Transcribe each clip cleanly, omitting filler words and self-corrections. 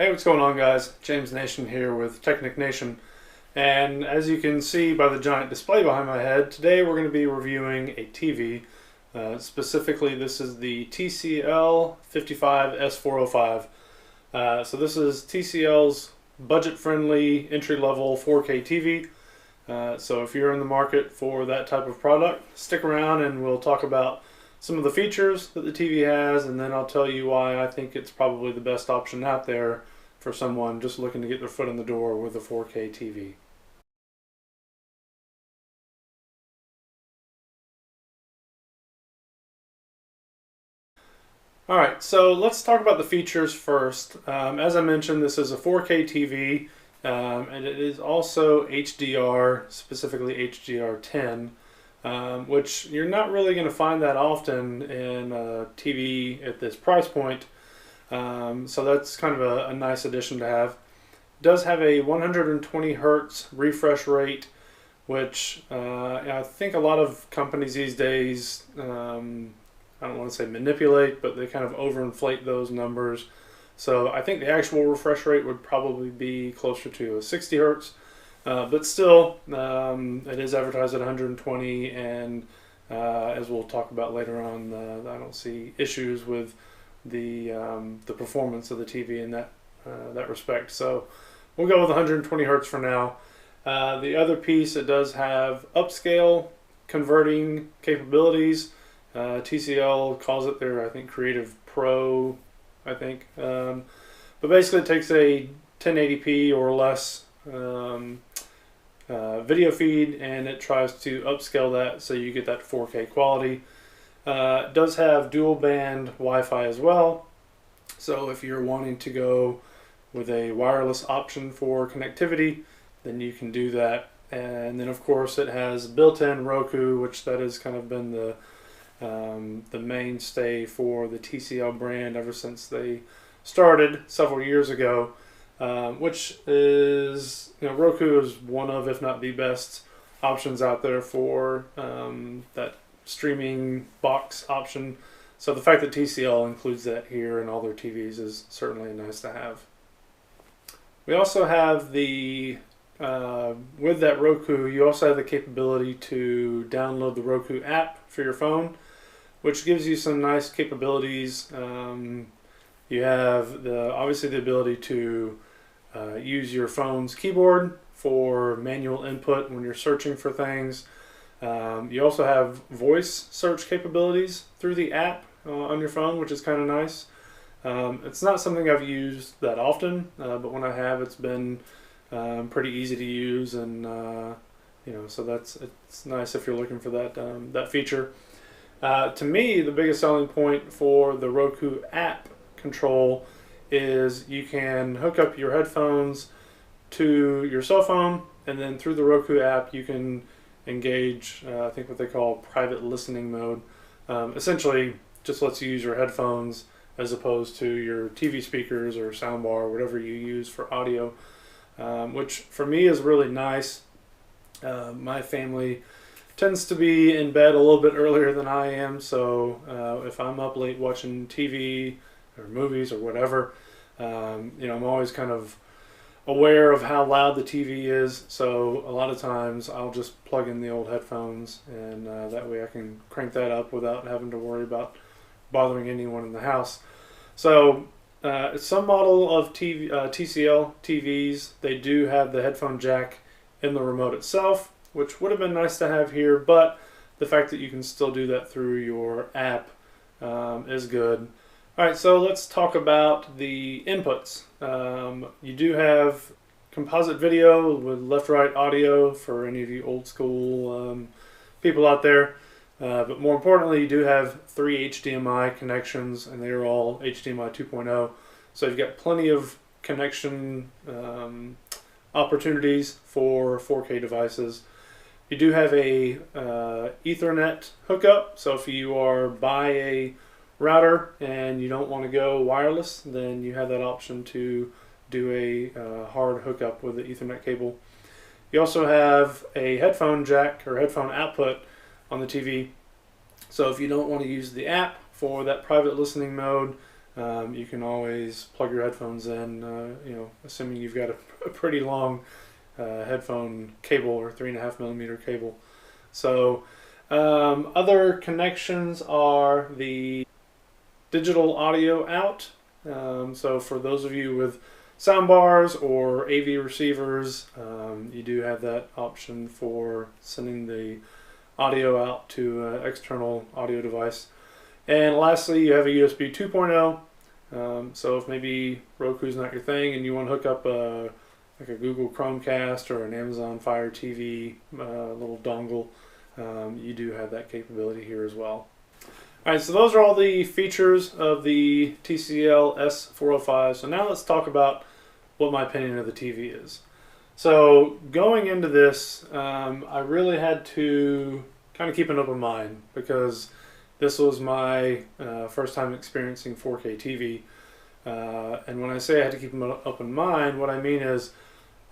Hey, what's going on, guys? James Nation here with Technic Nation. And as you can see by the giant display behind my head, today we're going to be reviewing a TV. Specifically, this is the TCL 55 S405. So this is TCL's budget-friendly, entry-level 4K TV. So if you're in the market for that type of product, stick around and we'll talk about some of the features that the TV has, and then I'll tell you why I think it's probably the best option out there for someone just looking to get their foot in the door with a 4K TV. Alright, so let's talk about the features first. As I mentioned, this is a 4K TV, and it is also HDR, specifically HDR10. Which you're not really going to find that often in a TV at this price point. So that's kind of a nice addition to have. It does have a 120 hertz refresh rate, which I think a lot of companies these days, I don't want to say manipulate, but they kind of overinflate those numbers. So I think the actual refresh rate would probably be closer to a 60 hertz. But still, it is advertised at 120, and as we'll talk about later on, I don't see issues with the performance of the TV in that respect. So we'll go with 120 hertz for now. The other piece, it does have upscale converting capabilities. TCL calls it their, I think, Creative Pro, I think. But basically, it takes a 1080p or less video feed, and it tries to upscale that so you get that 4K quality. It does have dual band Wi-Fi as well, so if you're wanting to go with a wireless option for connectivity, then you can do that. And then of course it has built-in Roku, which that has kind of been the mainstay for the TCL brand ever since they started several years ago. Which is, Roku is one of, if not the best options out there for that streaming box option. So the fact that TCL includes that here in all their TVs is certainly nice to have. We also have with that Roku, you also have the capability to download the Roku app for your phone, which gives you some nice capabilities. You have obviously the ability to use your phone's keyboard for manual input when you're searching for things. You also have voice search capabilities through the app on your phone, which is kind of nice. It's not something I've used that often, but when I have, it's been pretty easy to use, and so it's nice if you're looking for that feature. To me, the biggest selling point for the Roku app control is you can hook up your headphones to your cell phone, and then through the Roku app you can engage I think what they call private listening mode. Essentially just lets you use your headphones as opposed to your TV speakers or soundbar or whatever you use for audio, which for me is really nice. My family tends to be in bed a little bit earlier than I am, so if I'm up late watching TV or movies or whatever, I'm always kind of aware of how loud the TV is, so a lot of times I'll just plug in the old headphones, and that way I can crank that up without having to worry about bothering anyone in the house. So some model of TCL TVs, they do have the headphone jack in the remote itself, which would have been nice to have here, but the fact that you can still do that through your app is good. Alright, so let's talk about the inputs. You do have composite video with left-right audio for any of you old school people out there. But more importantly, you do have 3 HDMI connections, and they are all HDMI 2.0. So you've got plenty of connection opportunities for 4K devices. You do have a Ethernet hookup, so if you are by a router and you don't want to go wireless, then you have that option to do a hard hookup with the Ethernet cable. You also have a headphone jack or headphone output on the TV, so if you don't want to use the app for that private listening mode, you can always plug your headphones in, you know, assuming you've got a pretty long headphone cable or 3.5mm cable. So other connections are the digital audio out. So for those of you with sound bars or AV receivers, you do have that option for sending the audio out to an external audio device. And lastly, you have a USB 2.0. So if maybe Roku's not your thing and you want to hook up like a Google Chromecast or an Amazon Fire TV little dongle, you do have that capability here as well. Alright, so those are all the features of the TCL S405. So now let's talk about what my opinion of the TV is. So going into this, I really had to kind of keep an open mind because this was my first time experiencing 4K TV. And when I say I had to keep an open mind, what I mean is,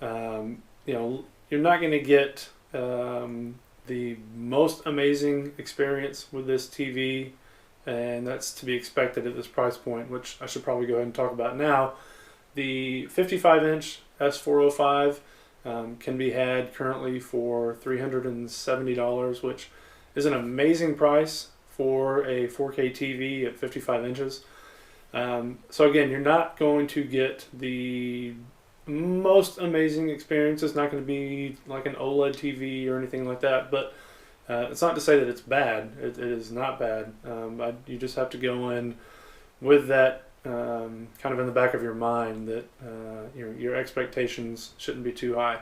you know, you're not going to get the most amazing experience with this TV, and that's to be expected at this price point, which I should probably go ahead and talk about now. The 55-inch S405 can be had currently for $370, which is an amazing price for a 4K TV at 55 inches. So again, you're not going to get the most amazing experience. It's not going to be like an OLED TV or anything like that, but it's not to say that it's bad. It is not bad. You just have to go in with that kind of in the back of your mind that your expectations shouldn't be too high.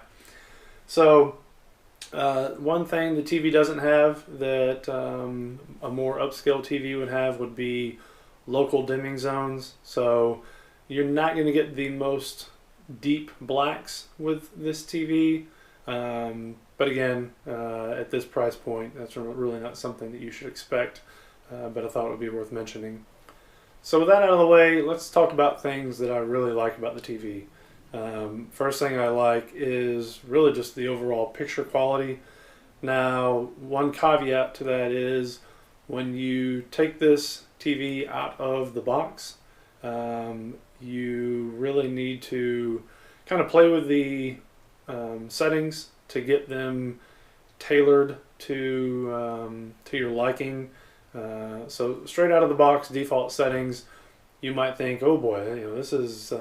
So one thing the TV doesn't have that a more upscale TV would have would be local dimming zones. So you're not going to get the most deep blacks with this TV. But again, at this price point, that's really not something that you should expect, but I thought it would be worth mentioning. So with that out of the way, let's talk about things that I really like about the TV. First thing I like is really just the overall picture quality. Now, one caveat to that is when you take this TV out of the box, you really need to kind of play with the settings to get them tailored to your liking. So straight out of the box, default settings, you might think, oh boy, you know, this is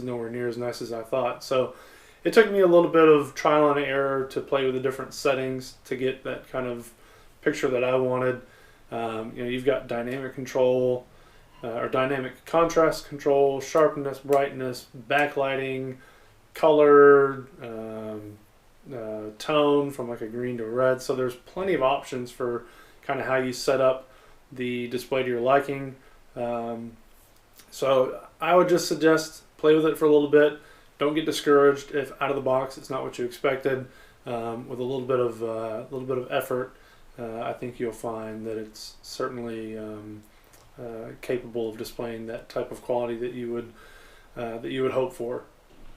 nowhere near as nice as I thought. So it took me a little bit of trial and error to play with the different settings to get that kind of picture that I wanted. You know, you've got dynamic control, or dynamic contrast control, sharpness, brightness, backlighting, color, tone from like a green to a red. So there's plenty of options for kind of how you set up the display to your liking. So I would just suggest play with it for a little bit. Don't get discouraged if out of the box it's not what you expected. With a little bit of effort, I think you'll find that it's certainly capable of displaying that type of quality that you would hope for.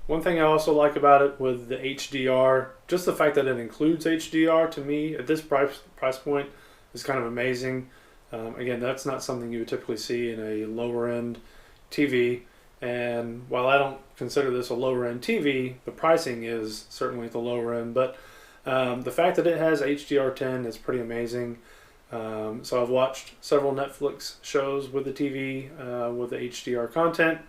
One thing I also like about it with the HDR, just the fact that it includes HDR, to me at this price point is kind of amazing. Again, that's not something you would typically see in a lower end TV, and while I don't consider this a lower end TV, the pricing is certainly at the lower end, but the fact that it has HDR10 is pretty amazing. So I've watched several Netflix shows with the TV with the HDR content,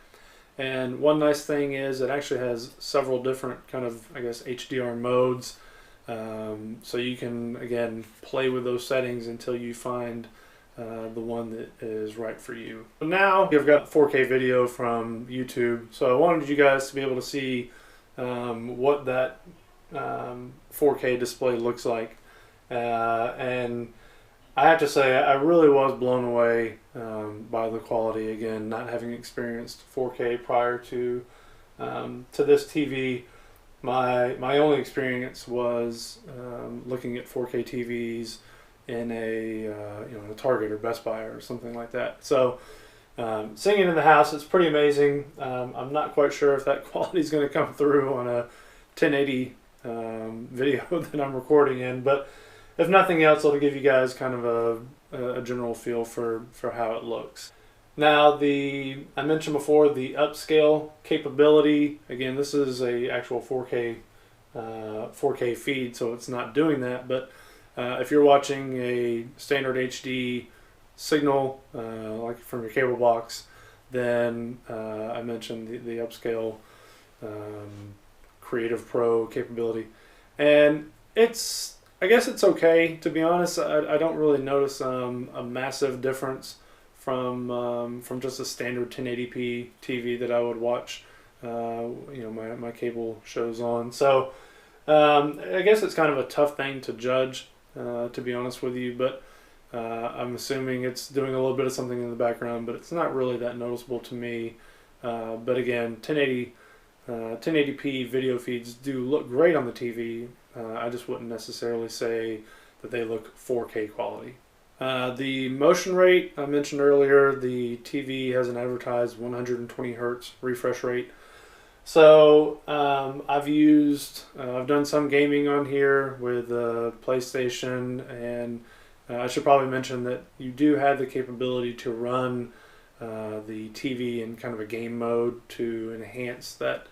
and one nice thing is it actually has several different kind of, I guess, HDR modes. So you can, again, play with those settings until you find the one that is right for you. But now you've got 4K video from YouTube, so I wanted you guys to be able to see what that 4K display looks like. And I have to say, I really was blown away by the quality. Again, not having experienced 4K prior to this TV, my only experience was looking at 4K TVs in a in a Target or Best Buy or something like that. So seeing it in the house, it's pretty amazing. I'm not quite sure if that quality is going to come through on a 1080 video that I'm recording in, but if nothing else, it'll give you guys kind of a general feel for how it looks. Now I mentioned before the upscale capability. Again, this is a actual 4K feed, so it's not doing that. But if you're watching a standard HD signal, like from your cable box, then I mentioned the upscale Creative Pro capability, and I guess it's okay, to be honest. I don't really notice a massive difference from just a standard 1080p TV that I would watch my cable shows on. So I guess it's kind of a tough thing to judge, to be honest with you, but I'm assuming it's doing a little bit of something in the background, but it's not really that noticeable to me. But again, 1080p video feeds do look great on the TV. I just wouldn't necessarily say that they look 4K quality. The motion rate I mentioned earlier, the TV has an advertised 120 hertz refresh rate. So I've done some gaming on here with PlayStation, and I should probably mention that you do have the capability to run the TV in kind of a game mode to enhance that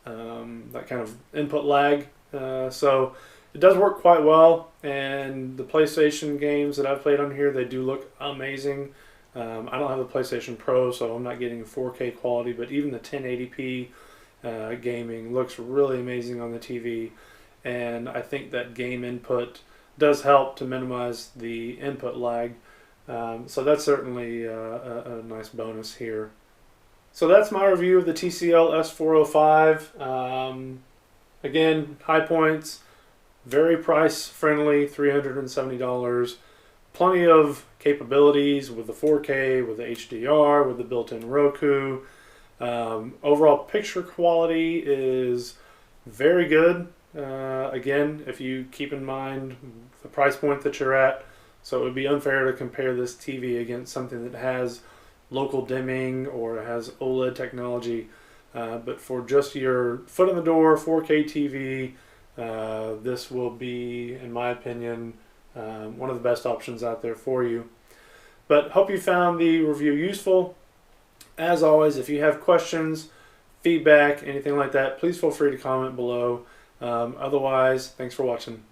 kind of input lag. So it does work quite well, and the PlayStation games that I've played on here, they do look amazing. I don't have the PlayStation Pro, so I'm not getting 4K quality, but even the 1080p gaming looks really amazing on the TV, and I think that game input does help to minimize the input lag. So that's certainly a nice bonus here. So that's my review of the TCL S405. Again, high points, very price friendly, $370. Plenty of capabilities with the 4K, with the HDR, with the built-in Roku. Overall picture quality is very good. Again, if you keep in mind the price point that you're at, so it would be unfair to compare this TV against something that has local dimming or has OLED technology. But for just your foot in the door 4K TV, this will be, in my opinion, one of the best options out there for you. But hope you found the review useful. As always, if you have questions, feedback, anything like that, please feel free to comment below. Otherwise, thanks for watching.